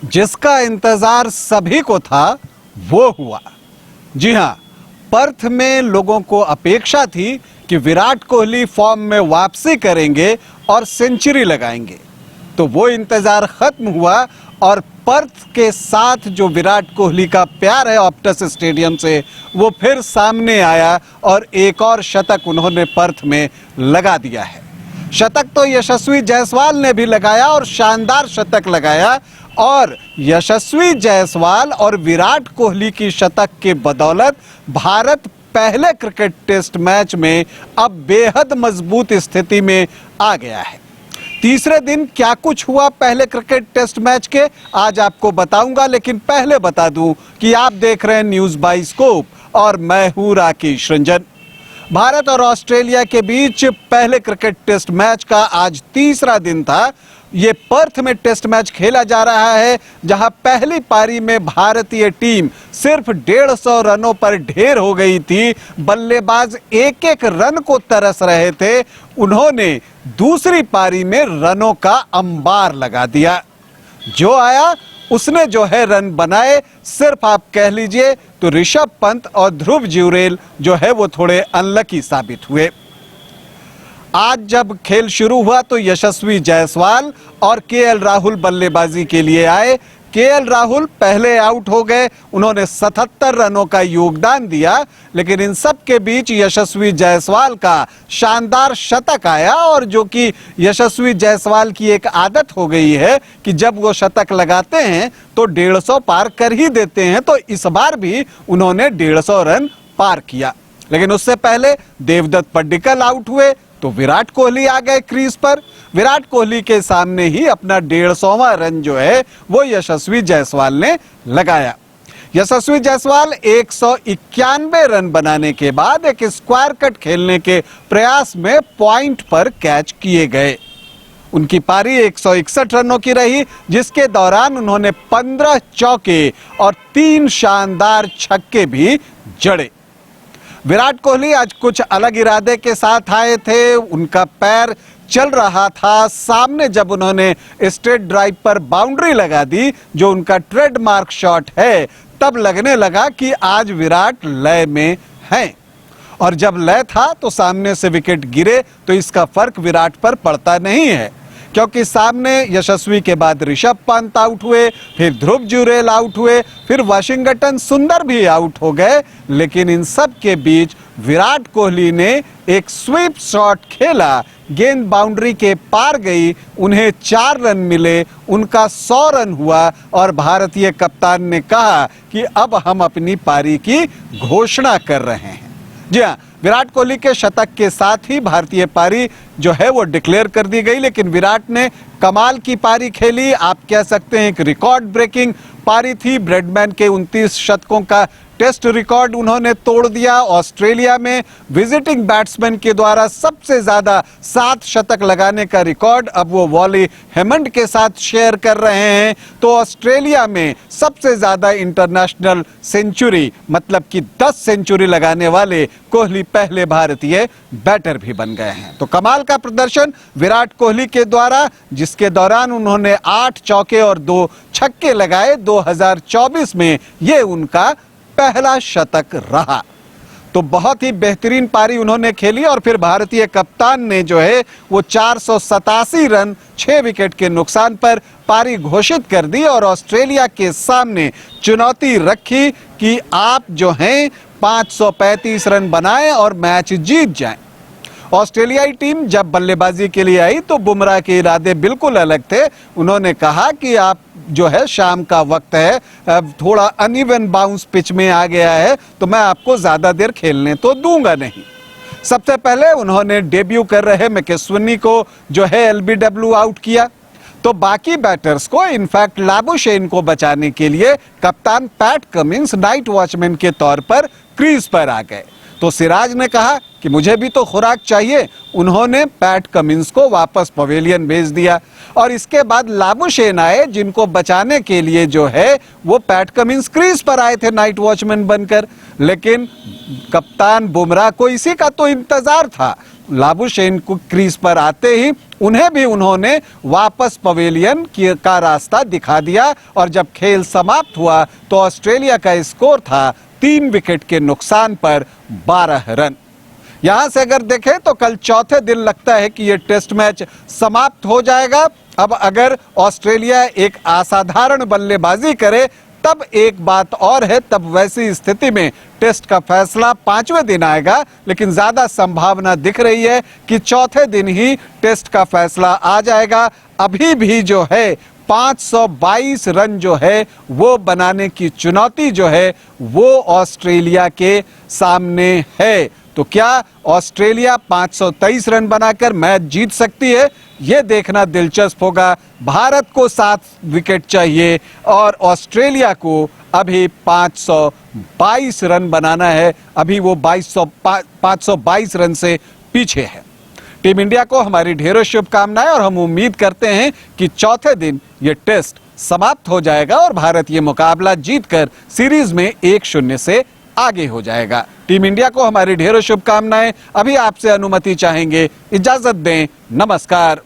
जिसका इंतजार सभी को था वो हुआ। जी हां, पर्थ में लोगों को अपेक्षा थी कि विराट कोहली फॉर्म में वापसी करेंगे और सेंचुरी लगाएंगे। तो वो इंतजार खत्म हुआ और पर्थ के साथ जो विराट कोहली का प्यार है ऑप्टस स्टेडियम से, वो फिर सामने आया और एक और शतक उन्होंने पर्थ में लगा दिया है। शतक तो यशस्वी जायसवाल ने भी लगाया और शानदार शतक लगाया, और यशस्वी जायसवाल और विराट कोहली की शतक के बदौलत भारत पहले क्रिकेट टेस्ट मैच में अब बेहद मजबूत स्थिति में आ गया है। तीसरे दिन क्या कुछ हुआ पहले क्रिकेट टेस्ट मैच के, आज आपको बताऊंगा, लेकिन पहले बता दूं कि आप देख रहे हैं न्यूज़ बाइस्कोप और मैं हूं राकेश रंजन। भारत और ऑस्ट्रेलिया के बीच पहले क्रिकेट टेस्ट मैच का आज तीसरा दिन था। ये पर्थ में टेस्ट मैच खेला जा रहा है, जहां पहली पारी में भारतीय टीम सिर्फ 150 रनों पर ढेर हो गई थी। बल्लेबाज एक एक रन को तरस रहे थे। उन्होंने दूसरी पारी में रनों का अंबार लगा दिया। जो आया उसने जो है रन बनाए। सिर्फ आप कह लीजिए तो ऋषभ पंत और ध्रुव जुरेल जो है वो थोड़े अनलकी साबित हुए। आज जब खेल शुरू हुआ तो यशस्वी जायसवाल और केएल राहुल बल्लेबाजी के लिए आए। केएल राहुल पहले आउट हो गए, उन्होंने 77 रनों का योगदान दिया, लेकिन इन सब के बीच यशस्वी जायसवाल का शानदार शतक आया। और जो कि यशस्वी जायसवाल की एक आदत हो गई है कि जब वो शतक लगाते हैं तो 150 पार कर ही देते हैं, तो इस बार भी उन्होंने 150 रन पार किया। लेकिन उससे पहले देवदत्त पड्डीकल आउट हुए तो विराट कोहली आ गए क्रीज पर। विराट कोहली के सामने ही अपना 150वां रन जो है वो यशस्वी जायसवाल ने लगाया। यशस्वी जायसवाल 191 रन बनाने के बाद एक स्क्वायर कट खेलने के प्रयास में पॉइंट पर कैच किए गए। उनकी पारी 161 रनों की रही, जिसके दौरान उन्होंने 15 चौके और 3 शानदार छक्के भी जड़े। विराट कोहली आज कुछ अलग इरादे के साथ आए थे। उनका पैर चल रहा था। सामने जब उन्होंने स्ट्रेट ड्राइव पर बाउंड्री लगा दी, जो उनका ट्रेडमार्क शॉट है, तब लगने लगा कि आज विराट लय में हैं। और जब लय था तो सामने से विकेट गिरे तो इसका फर्क विराट पर पड़ता नहीं है, क्योंकि सामने यशस्वी के बाद ऋषभ पंत आउट हुए, फिर ध्रुव जुरेल आउट हुए, फिर वाशिंगटन सुंदर भी आउट हो गए। लेकिन इन सब के बीच विराट कोहली ने एक स्वीप शॉट खेला, गेंद बाउंड्री के पार गई, उन्हें 4 रन मिले, उनका 100 रन हुआ और भारतीय कप्तान ने कहा कि अब हम अपनी पारी की घोषणा कर रहे हैं। जी हाँ, विराट कोहली के शतक के साथ ही भारतीय पारी जो है वो डिक्लेयर कर दी गई। लेकिन विराट ने कमाल की पारी खेली, आप कह सकते हैं एक रिकॉर्ड ब्रेकिंग पारी थी। ब्रेडमैन के 29 शतकों का टेस्ट रिकॉर्ड उन्होंने तोड़ दिया। ऑस्ट्रेलिया में विजिटिंग बैट्समैन के द्वारा सबसे ज्यादा 7 शतक लगाने का रिकॉर्ड अब वो वॉली हेमंड के साथ शेयर कर रहे हैं। तो ऑस्ट्रेलिया में सबसे ज्यादा इंटरनेशनल सेंचुरी, मतलब कि 10 सेंचुरी लगाने वाले कोहली पहले भारतीय बैटर भी बन गए हैं। तो कमाल का प्रदर्शन विराट कोहली के द्वारा, जिसके दौरान उन्होंने 8 चौके और 2 छक्के लगाए। 2024 में ये उनका पहला शतक रहा। तो बहुत ही बेहतरीन पारी उन्होंने खेली और फिर भारतीय कप्तान ने जो है वो 487 रन 6 विकेट के नुकसान पर पारी घोषित कर दी और ऑस्ट्रेलिया के सामने चुनौती रखी कि आप जो हैं 535 रन बनाएं और मैच जीत जाएं। ऑस्ट्रेलियाई टीम जब बल्लेबाजी के लिए आई तो बुमराह के इरादे बिल्कुल अलग थे। उन्होंने कहा कि आप जो है शाम का वक्त है, थोड़ा अनइवन बाउंस पिच में आ गया है, तो मैं आपको ज्यादा देर खेलने तो दूंगा नहीं। सबसे पहले उन्होंने डेब्यू कर रहे मैकस्विनी को जो है एलबीडब्ल्यू आउट किया। तो बाकी बैटर्स को, इनफैक्ट लाबुशेन को बचाने के लिए कप्तान पैट कमिंस नाइट वॉचमैन के तौर पर क्रीज पर आ गए। तो सिराज ने कहा कि मुझे भी तो खुराक चाहिए। उन्होंने पैट कमिंस को वापस पवेलियन भेज दिया और इसके बाद लाबुशेन आए, जिनको बचाने के लिए जो है वो पैट कमिंस क्रीज पर आए थे नाइट वॉचमैन बनकर। लेकिन कप्तान बुमराह को इसी का तो इंतजार था। लाबुशेन को क्रीज पर आते ही उन्हें भी उन्होंने वापस पवेलियन का रास्ता दिखा दिया और जब खेल समाप्त हुआ तो ऑस्ट्रेलिया का स्कोर था 3 विकेट के नुकसान पर 12 रन। यहां से अगर देखें तो कल चौथे दिन लगता है कि यह टेस्ट मैच समाप्त हो जाएगा। अब अगर ऑस्ट्रेलिया एक असाधारण बल्लेबाजी करे तब एक बात और है, तब वैसी स्थिति में टेस्ट का फैसला 5वें दिन आएगा, लेकिन ज्यादा संभावना दिख रही है कि चौथे दिन ही टेस्ट का फैसला आ जाएगा। अभी भी जो है 522 रन जो है वो बनाने की चुनौती जो है वो ऑस्ट्रेलिया के सामने है। तो क्या ऑस्ट्रेलिया 523 रन बनाकर मैच जीत सकती है? ये देखना दिलचस्प होगा। भारत को 7 विकेट चाहिए और ऑस्ट्रेलिया को अभी 522 रन बनाना है। अभी वो 522 रन से पीछे है। टीम इंडिया को हमारी ढेरों शुभकामनाएं और हम उम्मीद करते हैं कि चौथे दिन ये टेस्ट समाप्त हो जाएगा और भारत ये मुकाबला जीतकर सीरीज में 1-0 से आगे हो जाएगा। टीम इंडिया को हमारी ढेरों शुभकामनाएं। अभी आपसे अनुमति चाहेंगे, इजाजत दें, नमस्कार।